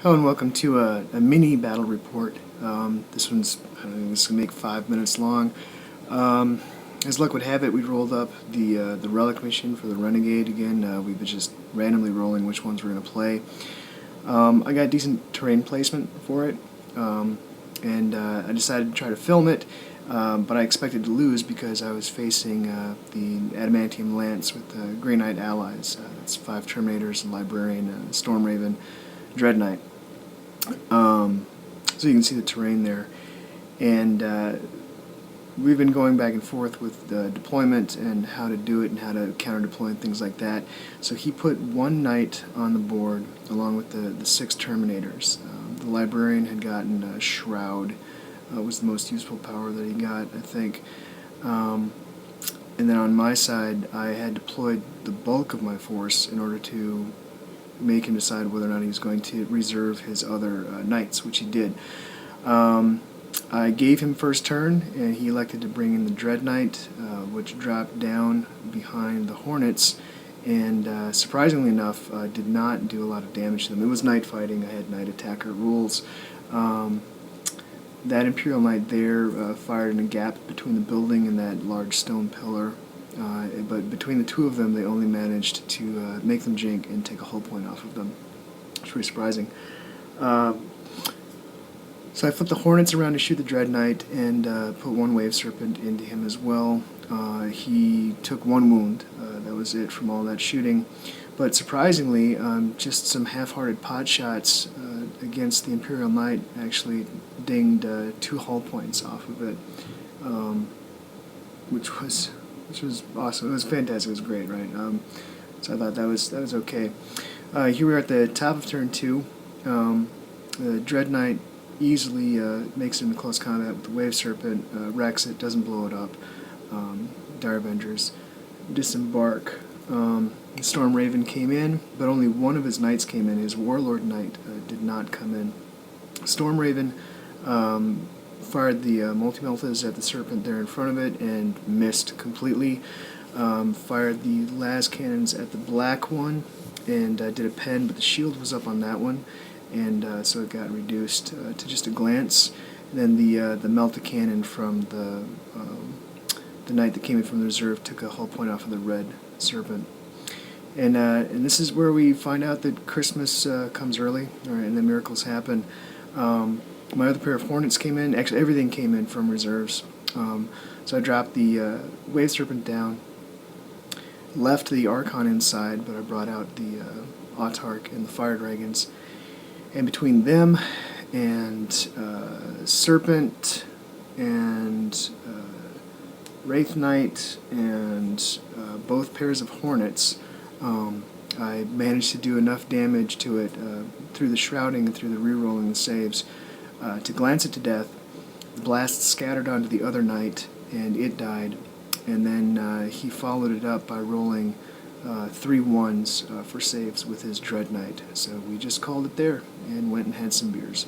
Hello and welcome to a mini battle report. This one's, I don't know, this is going to make 5 minutes long. As luck would have it, we rolled up the Relic mission for the Renegade again. We were just randomly rolling which ones we're going to play. I got decent terrain placement for it, and I decided to try to film it, but I expected to lose because I was facing the Adamantium Lance with the Grey Knight allies. That's 5 Terminators, a Librarian, Storm Raven, Dread Knight. So you can see the terrain there, and we've been going back and forth with the deployment and how to do it and how to counter deploy and things like that. So he put one knight on the board along with the 6 Terminators. The Librarian had gotten Shroud, was the most useful power that he got, I think. And then on my side, I had deployed the bulk of my force in order to make him decide whether or not he was going to reserve his other knights, which he did. I gave him first turn, and he elected to bring in the Dread Knight, which dropped down behind the Hornets, and surprisingly enough, did not do a lot of damage to them. It was night fighting. I had night attacker rules. That Imperial Knight there fired in a gap between the building and that large stone pillar. But between the two of them, they only managed to make them jink and take a hull point off of them. It's pretty surprising. So I flipped the Hornets around to shoot the Dread Knight and put one Wave Serpent into him as well. He took 1 wound. That was it from all that shooting. But surprisingly, just some half-hearted pot shots against the Imperial Knight actually dinged 2 hull points off of it, which was awesome. It was fantastic. It was great, right? So I thought that was okay. Here we are at the top of turn 2. The Dread Knight easily makes it into close combat with the Wave Serpent, wrecks it, doesn't blow it up. Dire Avengers disembark. Storm Raven came in, but only one of his knights came in. His Warlord Knight did not come in. Storm Raven fired the multi-meltas at the Serpent there in front of it and missed completely. Fired the las cannons at the black one and did a pen, but the shield was up on that one, and so it got reduced to just a glance. And then the melta cannon from the knight that came in from the reserve took a hull point off of the red Serpent. And this is where we find out that Christmas comes early, and the miracles happen. My other pair of Hornets came in. Actually, everything came in from reserves. So I dropped the Wave Serpent down, left the Archon inside, but I brought out the Autarch and the Fire Dragons. And between them and Serpent and Wraith Knight and both pairs of Hornets, I managed to do enough damage to it through the shrouding and through the rerolling the saves to glance it to death. The blast scattered onto the other knight, and it died. And then he followed it up by rolling 3 1s for saves with his Dread Knight. So we just called it there and went and had some beers.